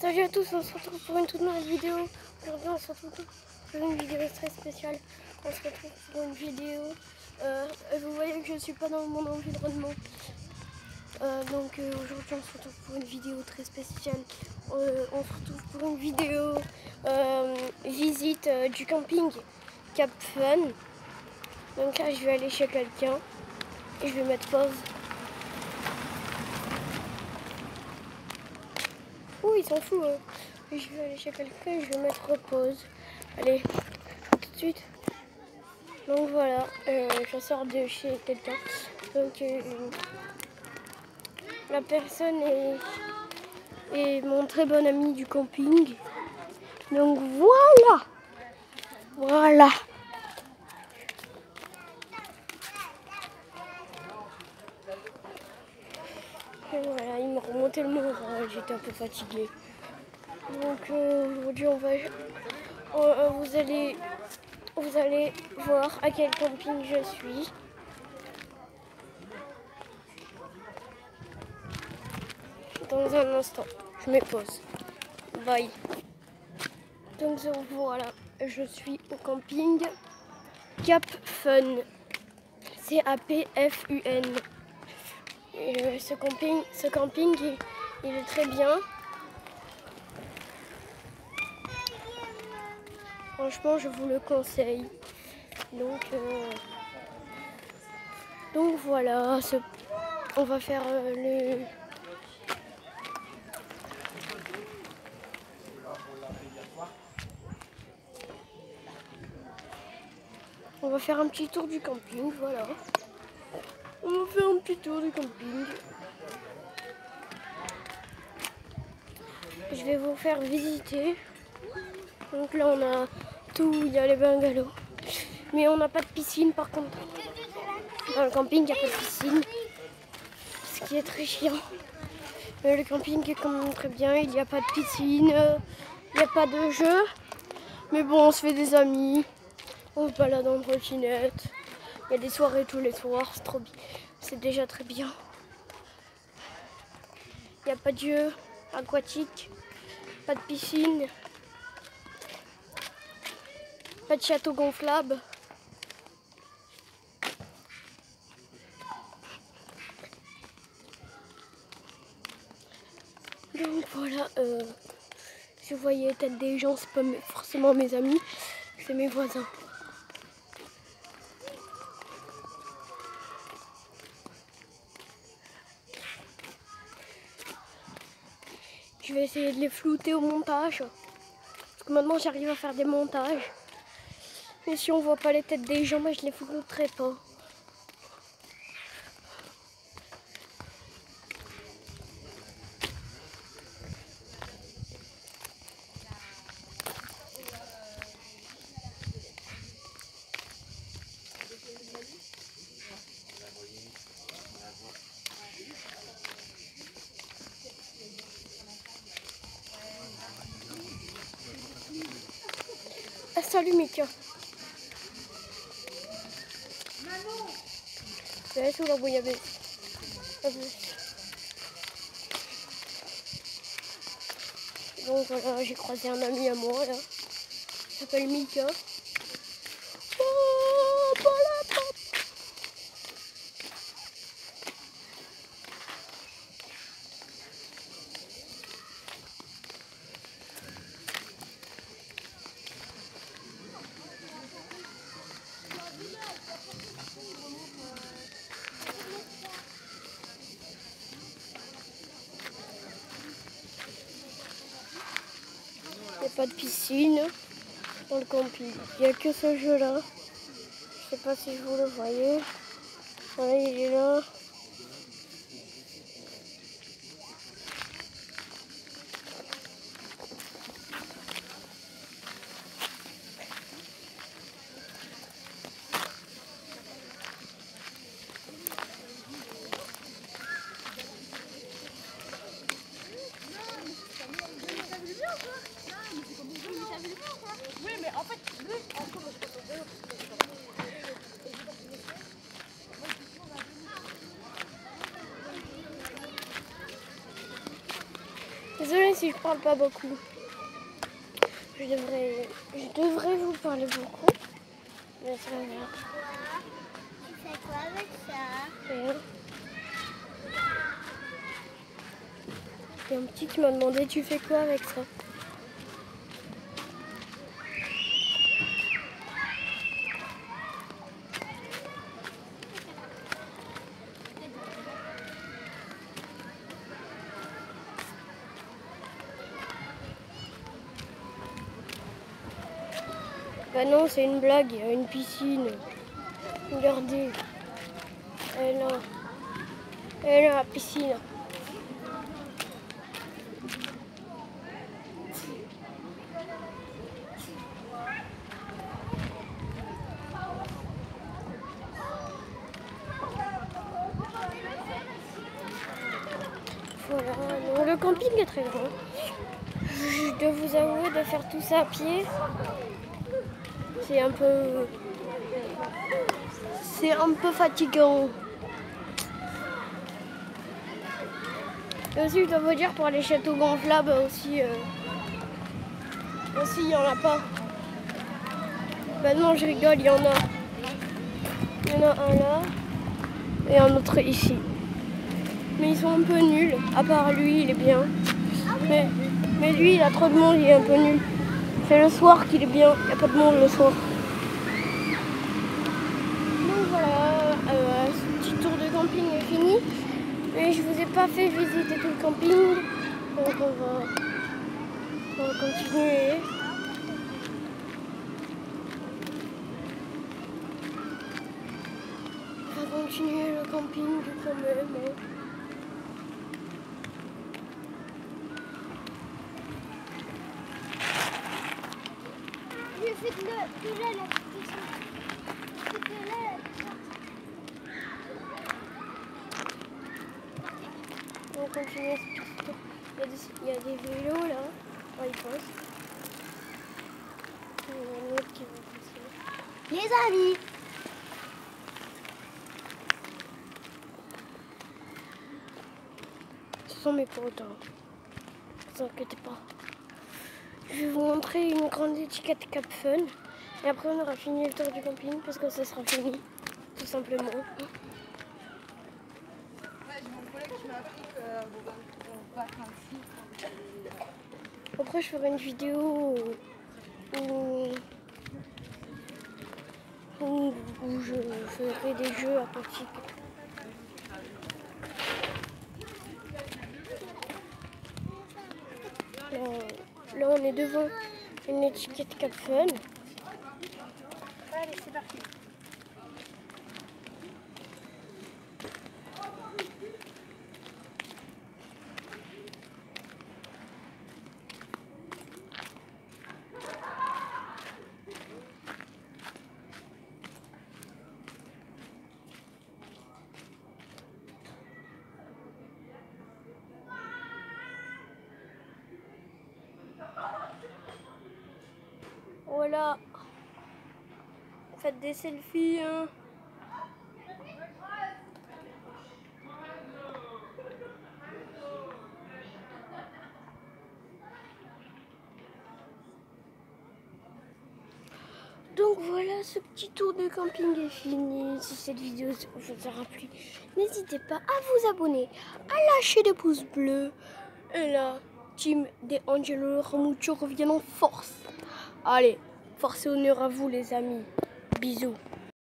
Salut à tous, on se retrouve pour une toute nouvelle vidéo. Aujourd'hui on se retrouve pour une vidéo très spéciale. On se retrouve pour une vidéo. Vous voyez que je ne suis pas dans mon environnement. Aujourd'hui on se retrouve pour une vidéo très spéciale. On se retrouve pour une vidéo visite du camping Cap Fun. Donc là je vais aller chez quelqu'un et je vais mettre pause. Ouh, il s'en fout. Je vais aller chez quelqu'un et je vais mettre pause. Allez, tout de suite. Donc voilà, je sors de chez quelqu'un. Donc la personne est mon très bon ami du camping. Donc voilà. Voilà. Et voilà, il m'a remonté le moral, j'étais un peu fatiguée. Donc aujourd'hui vous allez voir à quel camping je suis. Dans un instant, je me pose. Bye. Donc voilà, je suis au camping Cap Fun. CAPFUN. Et ce camping il est très bien. Franchement, je vous le conseille. Donc voilà, on va faire on va faire un petit tour du camping, voilà. On va faire un petit tour du camping. Je vais vous faire visiter. Donc là on a tout, il y a les bungalows. Mais on n'a pas de piscine par contre. Dans le camping il n'y a pas de piscine. Ce qui est très chiant. Mais le camping est quand même très bien, il n'y a pas de piscine, il n'y a pas de jeu. Mais bon, on se fait des amis, on se balade en trottinette. Il y a des soirées tous les soirs, c'est trop bien. C'est déjà très bien. Il n'y a pas de jeu aquatique, pas de piscine, pas de château gonflable. Donc voilà, si vous voyez peut-être des gens, c'est pas forcément mes amis, c'est mes voisins. Je vais essayer de les flouter au montage. Parce que maintenant j'arrive à faire des montages. Mais si on voit pas les têtes des gens, moi je les flouterai pas. Ah, salut Mika. C'est sous la bouillabaisse. Donc voilà, j'ai croisé un ami à moi là. Il s'appelle Mika. Oh, voilà. Il n'y a pas de piscine dans le camping. Il n'y a que ce jeu là. Je sais pas si vous le voyez. Voilà, il est là. Oui, mais en fait, lui, Désolée si je parle pas beaucoup. Je devrais vous parler beaucoup. Mais c'est pas grave. Tu fais quoi avec ça? Rien. Il y a un petit qui m'a demandé tu fais quoi avec ça? Bah non, c'est une blague, il y a une piscine. Regardez. Elle a la piscine. Voilà, donc le camping est très grand. Je dois vous avouer de faire tout ça à pied. C'est un peu fatigant. Et aussi, je dois vous dire, pour les châteaux gonflables aussi, il n'y en a pas. Ben non, je rigole, il y en a. Il y en a un là et un autre ici. Mais ils sont un peu nuls, à part lui, il est bien. Mais lui, il a trop de monde, il est un peu nul. C'est le soir qu'il est bien, il n'y a pas de monde le soir. Donc voilà, ce petit tour de camping est fini. Mais je vous ai pas fait visiter tout le camping. Donc on va continuer. On va continuer le camping quand même. J'ai fait de là la petite. On va continuer ce petit tour. Il y a des vélos là. Oh, ils passent. Il y en a un autre qui va passer. Les amis. Ce sont mes potes. Ne vous inquiétez pas. Je vais vous montrer une grande étiquette Cap Fun. Et après on aura fini le tour du camping parce que ça sera fini. Tout simplement. Après je ferai une vidéo où je ferai des jeux aquatiques. Là on est devant une étiquette Cap Fun. Allez, c'est parti. Voilà. Faites des selfies. Hein. Donc voilà, ce petit tour de camping est fini. Si cette vidéo vous aura plu, n'hésitez pas à vous abonner, à lâcher des pouces bleus. Et là, team des Angelo Ramuccio reviennent en force. Allez, force et honneur à vous les amis. Bisous.